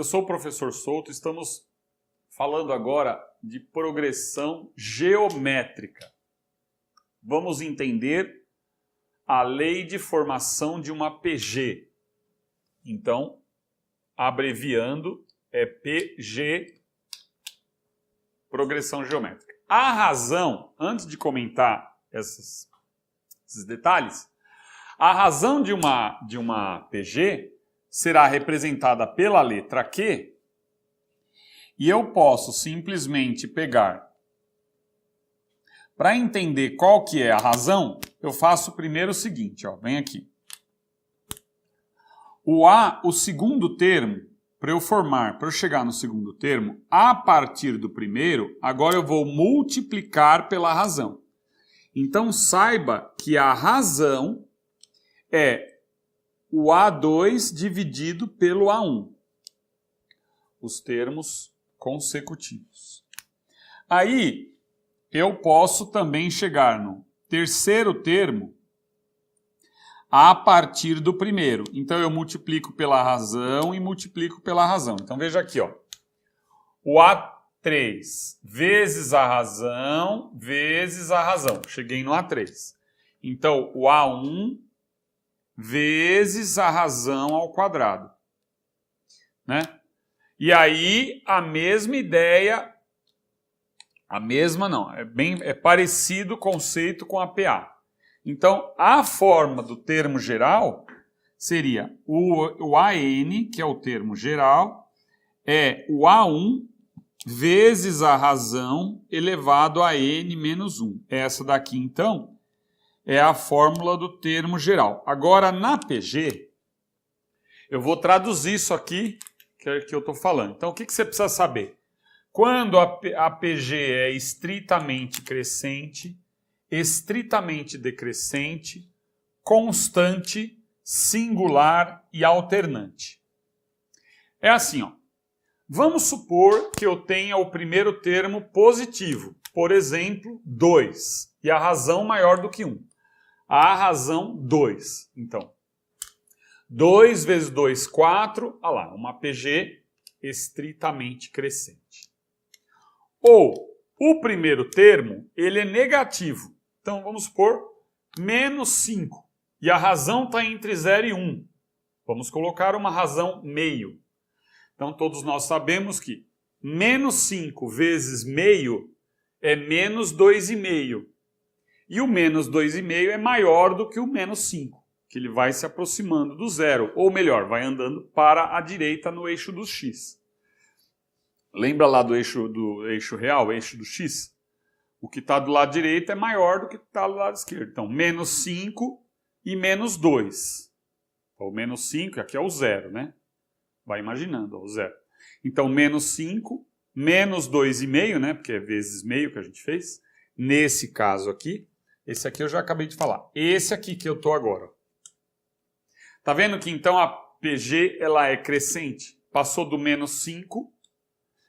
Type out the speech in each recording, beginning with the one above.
sou o professor Souto, estamos falando agora de progressão geométrica. Vamos entender a lei de formação de uma PG. Então, abreviando, é PG, progressão geométrica. A razão, antes de comentar esses detalhes, a razão de uma PG será representada pela letra Q e eu posso simplesmente pegar. Para entender qual que é a razão, eu faço primeiro o seguinte, ó, vem aqui. O segundo termo, para eu chegar no segundo termo, a partir do primeiro, agora eu vou multiplicar pela razão. Então saiba que a razão é o A2 dividido pelo A1. Os termos consecutivos. Aí eu posso também chegar no terceiro termo a partir do primeiro. Então eu multiplico pela razão e multiplico pela razão. Então veja aqui, ó. O A3 vezes a razão. Cheguei no A3. Então o A1 vezes a razão ao quadrado. Né? E aí a mesma ideia, é parecido o conceito com a PA. Então, a forma do termo geral seria o AN, que é o termo geral, é o A1 vezes a razão elevado a N menos 1. Essa daqui, então, é a fórmula do termo geral. Agora, na PG, eu vou traduzir isso aqui que eu estou falando. Então, o que você precisa saber? Quando a PG é estritamente crescente, estritamente decrescente, constante, singular e alternante. É assim, ó. Vamos supor que eu tenha o primeiro termo positivo, por exemplo, 2, e a razão maior do que 1. A razão 2. Então, 2 vezes 2, 4, olha lá, uma PG estritamente crescente. Ou, o primeiro termo, ele é negativo. Então, vamos supor, menos 5. E a razão está entre 0 e 1. Vamos colocar uma razão meio. Então, todos nós sabemos que menos 5 vezes meio é menos 2,5. E o menos 2,5 é maior do que o menos 5, que ele vai se aproximando do zero. Ou melhor, vai andando para a direita no eixo do x. Lembra lá do eixo real, o eixo do x? O que está do lado direito é maior do que está do lado esquerdo. Então, menos 5 e menos 2. Então, o menos 5, aqui é o zero, né? Vai imaginando, ó, o zero. Então, menos 5, menos 2,5, né? Porque é vezes meio que a gente fez. Nesse caso aqui, esse aqui eu já acabei de falar. Esse aqui que eu estou agora. Tá vendo que então a PG ela é crescente? Passou do menos 5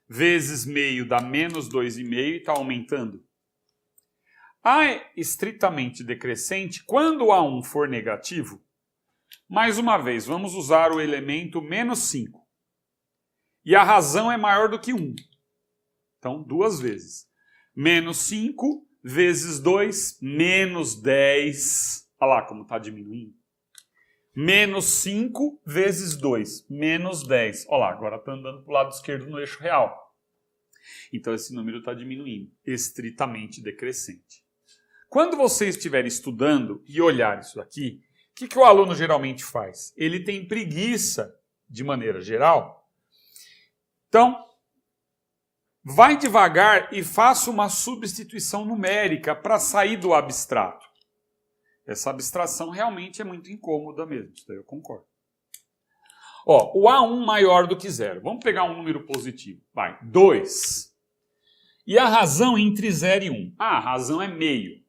vezes meio dá menos 2,5 e está aumentando. A estritamente decrescente, quando o A1 for negativo, mais uma vez, vamos usar o elemento menos 5. E a razão é maior do que 1. Então, duas vezes. Menos 5 vezes 2, menos 10. Olha lá como está diminuindo. Menos 5 vezes 2, menos 10. Olha lá, agora está andando para o lado esquerdo no eixo real. Então, esse número está diminuindo, estritamente decrescente. Quando você estiver estudando e olhar isso aqui, o que o aluno geralmente faz? Ele tem preguiça, de maneira geral. Então, vai devagar e faça uma substituição numérica para sair do abstrato. Essa abstração realmente é muito incômoda mesmo, isso daí eu concordo. Ó, o A1 maior do que 0. Vamos pegar um número positivo. Vai, 2. E a razão entre 0 e 1? Ah, a razão é meio.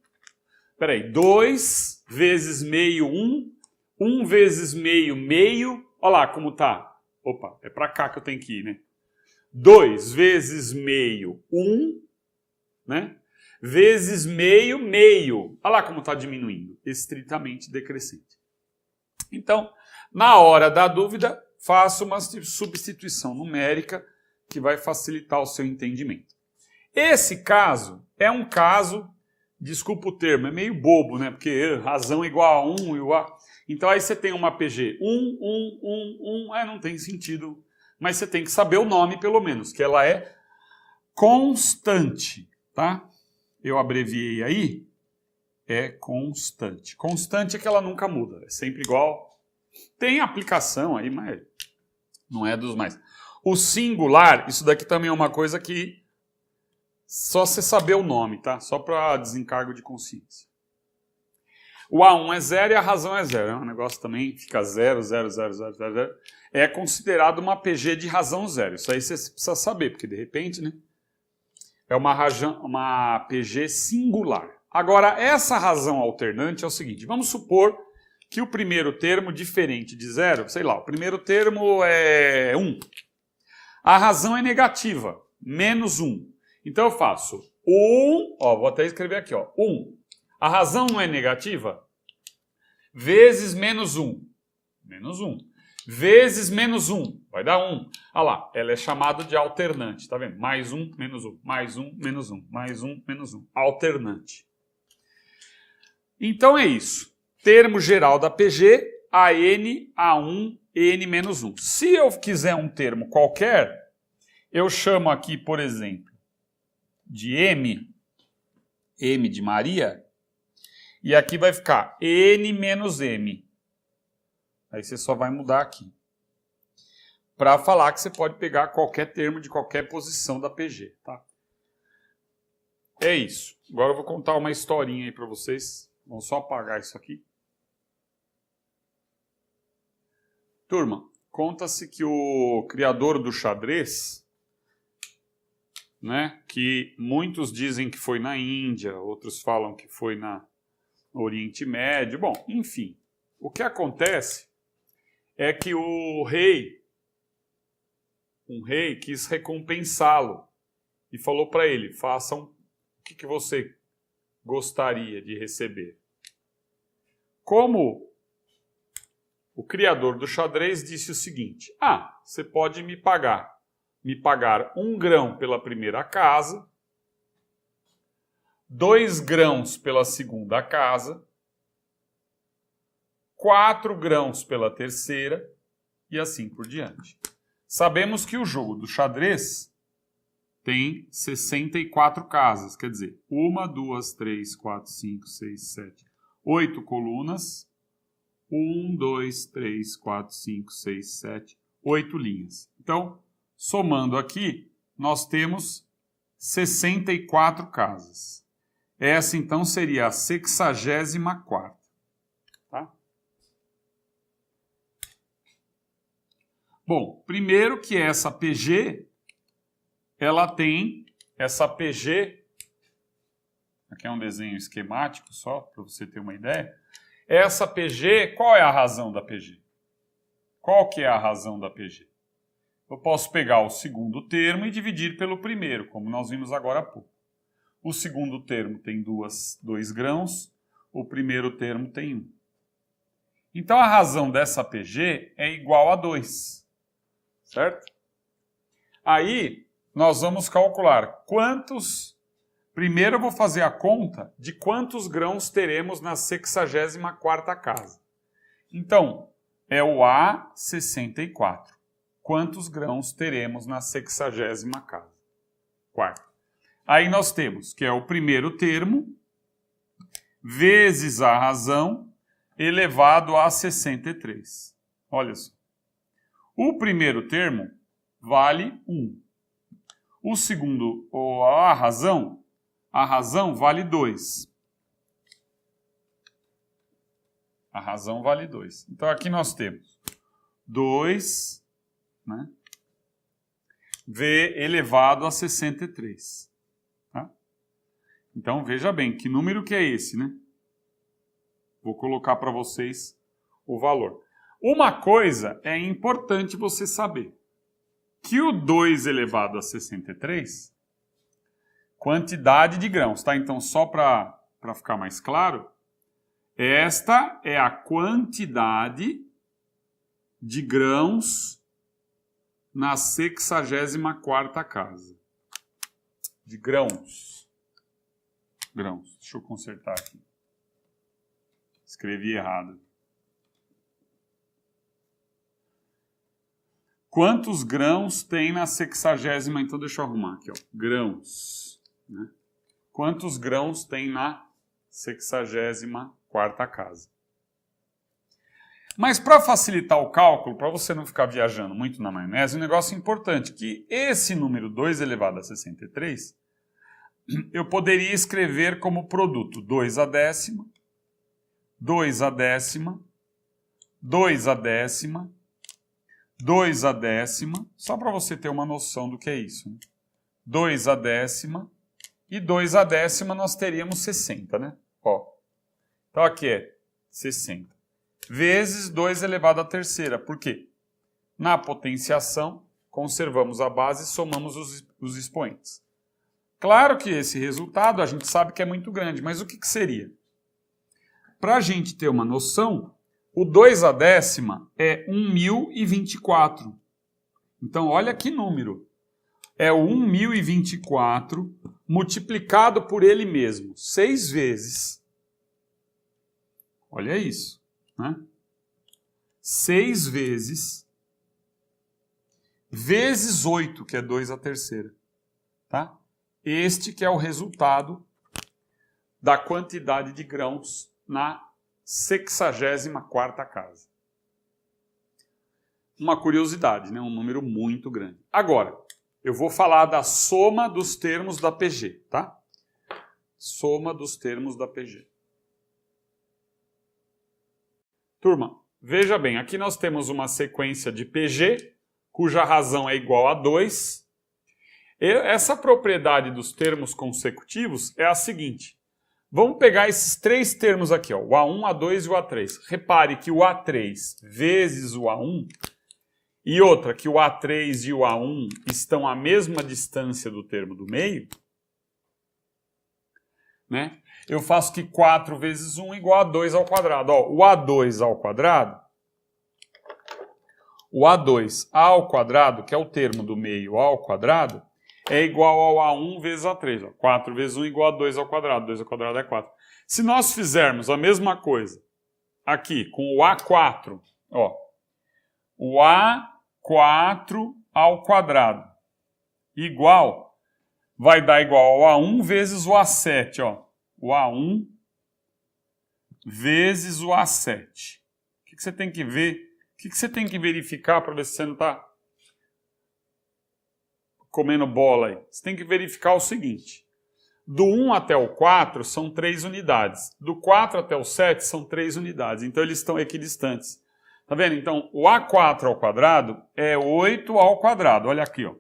Espera aí, 2 vezes meio, 1. 1 vezes meio, meio. Olha lá como tá. Opa, é para cá que eu tenho que ir, né? 2 vezes meio, 1. Né? Vezes meio, meio. Olha lá como está diminuindo. Estritamente decrescente. Então, na hora da dúvida, faça uma substituição numérica que vai facilitar o seu entendimento. Esse caso é um caso, desculpa o termo, é meio bobo, né? Porque razão igual a 1 igual a... Então aí você tem uma PG 1, não tem sentido, mas você tem que saber o nome pelo menos, que ela é constante, tá? Eu abreviei aí, é constante. Constante é que ela nunca muda, é sempre igual. Tem aplicação aí, mas não é dos mais. O singular, isso daqui também é uma coisa que só você saber o nome, tá? Só para desencargo de consciência. O A1 é 0 e a razão é 0. É um negócio também, fica 0, 0, 0, 0, 0, 0. É considerado uma PG de razão 0. Isso aí você precisa saber, porque de repente, né? É uma PG singular. Agora, essa razão alternante é o seguinte. Vamos supor que o primeiro termo, diferente de 0, sei lá, o primeiro termo é 1. A razão é negativa, menos 1. Então eu faço 1, vou até escrever aqui, 1. A razão não é negativa? Vezes menos 1. Menos 1. Vezes menos 1. Vai dar 1. Olha lá, ela é chamada de alternante. Tá vendo? Mais 1, menos 1. Mais 1, menos 1. Mais 1, menos 1. Alternante. Então é isso. Termo geral da PG, AN, A1, N menos 1. Se eu quiser um termo qualquer, eu chamo aqui, por exemplo, de M de Maria, e aqui vai ficar N menos M. Aí você só vai mudar aqui. Para falar que você pode pegar qualquer termo de qualquer posição da PG, tá? É isso. Agora eu vou contar uma historinha aí para vocês. Vamos só apagar isso aqui. Turma, conta-se que o criador do xadrez, né, que muitos dizem que foi na Índia, outros falam que foi no Oriente Médio. Bom, enfim, o que acontece é que um rei quis recompensá-lo e falou para ele, façam o que você gostaria de receber. Como o criador do xadrez disse o seguinte, você pode me pagar 1 grão pela primeira casa, 2 grãos pela segunda casa, 4 grãos pela terceira e assim por diante. Sabemos que o jogo do xadrez tem 64 casas, quer dizer, 1, 2, 3, 4, 5, 6, 7, 8 colunas, 1, 2, 3, 4, 5, 6, 7, 8 linhas. Então, somando aqui, nós temos 64 casas. Essa, então, seria a 64ª. Tá? Bom, primeiro que essa PG, ela tem essa PG, aqui é um desenho esquemático só, para você ter uma ideia. Essa PG, qual é a razão da PG? Qual que é a razão da PG? Eu posso pegar o segundo termo e dividir pelo primeiro, como nós vimos agora há pouco. O segundo termo tem 2 grãos, o primeiro termo tem 1. Então a razão dessa PG é igual a 2, certo? Aí nós vamos calcular quantos... Primeiro eu vou fazer a conta de quantos grãos teremos na 64ª casa. Então, é o A64. Quantos grãos teremos na 60ª casa? Quarta. Aí nós temos que é o primeiro termo vezes a razão elevado a 63. Olha só. O primeiro termo vale 1. O segundo, a razão vale 2. A razão vale 2. Então aqui nós temos 2, né, V elevado a 63. Tá? Então veja bem, que número que é esse, né? Vou colocar para vocês o valor. Uma coisa é importante você saber, que o 2 elevado a 63, quantidade de grãos, tá? Então só para ficar mais claro, esta é a quantidade de grãos na 64ª casa. De grãos. Grãos. Deixa eu consertar aqui. Escrevi errado. Quantos grãos tem na 60ª? Então deixa eu arrumar aqui, ó. Grãos. Né? Quantos grãos tem na 64ª casa? Mas para facilitar o cálculo, para você não ficar viajando muito na maionese, um negócio importante, que esse número 2 elevado a 63, eu poderia escrever como produto 2 a décima, 2 a décima, 2 a décima, 2 a décima, só para você ter uma noção do que é isso. Né? 2 a décima e 2 a décima nós teríamos 60, né? Ó. Então aqui é 60. Vezes 2 elevado à terceira. Por quê? Na potenciação, conservamos a base e somamos os expoentes. Claro que esse resultado a gente sabe que é muito grande, mas o que seria? Para a gente ter uma noção, o 2 a décima é 1024. Então, olha que número. É o 1024 multiplicado por ele mesmo, 6 vezes. Olha isso. Né? 6 vezes 8, que é 2 a terceira. Tá? Este que é o resultado da quantidade de grãos na 64ª casa. Uma curiosidade, né? Um número muito grande. Agora, eu vou falar da soma dos termos da PG. Tá? Soma dos termos da PG. Turma, veja bem, aqui nós temos uma sequência de PG, cuja razão é igual a 2. Essa propriedade dos termos consecutivos é a seguinte. Vamos pegar esses 3 termos aqui, ó, o A1, A2 e o A3. Repare que o A3 vezes o A1, e outra, que o A3 e o A1 estão à mesma distância do termo do meio, né? Eu faço que 4 vezes 1 igual a 2 ao quadrado. Ó, o A2 ao quadrado, que é o termo do meio ao quadrado, é igual ao A1 vezes A3. Ó. 4 vezes 1 igual a 2 ao quadrado. 2 ao quadrado é 4. Se nós fizermos a mesma coisa aqui com o A4, ó, o A4 ao quadrado vai dar igual ao A1 vezes o A7, ó. O A1 vezes o A7. O que você tem que ver? O que você tem que verificar para ver se você não está comendo bola aí? Você tem que verificar o seguinte. Do 1 até o 4 são 3 unidades. Do 4 até o 7 são 3 unidades. Então eles estão equidistantes. Tá vendo? Então o A4 ao quadrado é 8 ao quadrado. Olha aqui, ó.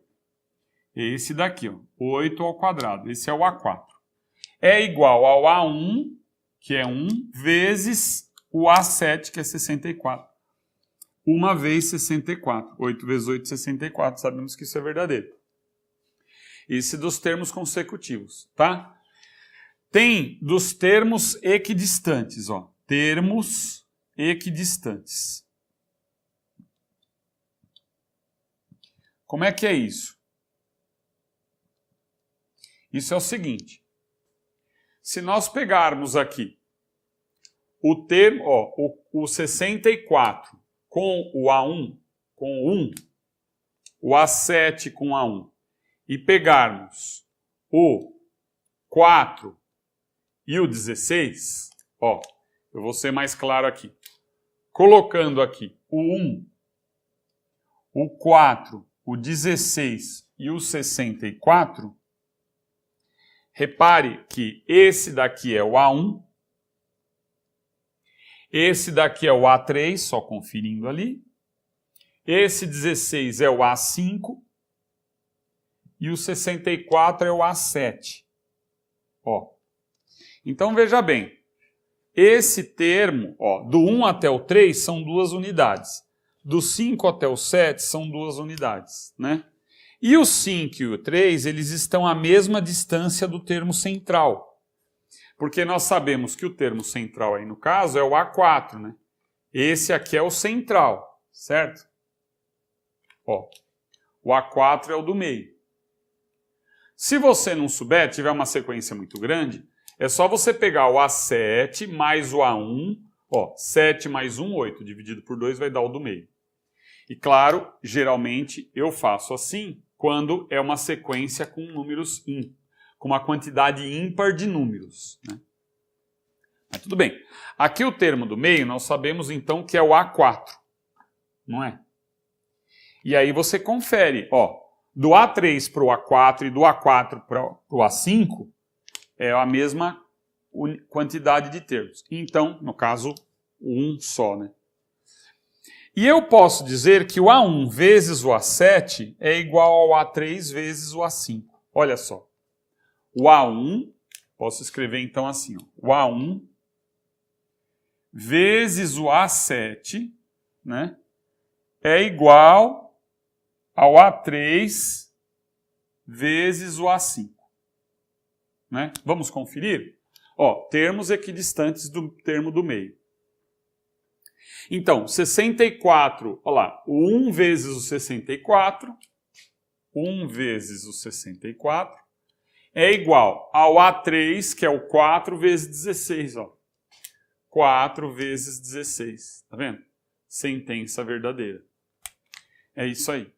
Esse daqui, ó. 8 ao quadrado. Esse é o A4. É igual ao A1, que é 1, vezes o A7, que é 64. 1 vezes 64. 8 vezes 8, 64. Sabemos que isso é verdadeiro. Esse dos termos consecutivos, tá? Tem dos termos equidistantes, ó. Termos equidistantes. Como é que é isso? Isso é o seguinte. Se nós pegarmos aqui o termo, ó, o 64 com o A1, com o 1, o A7 com o A1, e pegarmos o 4 e o 16, ó, eu vou ser mais claro aqui. Colocando aqui o 1, o 4, o 16 e o 64, repare que esse daqui é o A1, esse daqui é o A3, só conferindo ali, esse 16 é o A5 e o 64 é o A7. Ó. Então veja bem, esse termo, ó, do 1 até o 3 são 2 unidades, do 5 até o 7 são 2 unidades, né? E o 5 e o 3, eles estão à mesma distância do termo central. Porque nós sabemos que o termo central aí no caso é o A4, né? Esse aqui é o central, certo? Ó, o A4 é o do meio. Se você não souber, tiver uma sequência muito grande, é só você pegar o A7 mais o A1, ó, 7 mais 1, 8, dividido por 2 vai dar o do meio. E claro, geralmente eu faço assim quando é uma sequência com números com uma quantidade ímpar de números, né? Mas tudo bem. Aqui o termo do meio nós sabemos então que é o A4, não é? E aí você confere, ó, do A3 para o A4 e do A4 para o A5 é a mesma quantidade de termos. Então, no caso, um só, né? E eu posso dizer que o A1 vezes o A7 é igual ao A3 vezes o A5. Olha só. O A1, posso escrever então assim, ó, o A1 vezes o A7, né, é igual ao A3 vezes o A5. Né? Vamos conferir? Ó, termos equidistantes do termo do meio. Então, 64, olha lá, o 1 vezes o 64, 1 vezes o 64, é igual ao A3, que é o 4 vezes 16, ó. 4 vezes 16, tá vendo? Sentença verdadeira. É isso aí.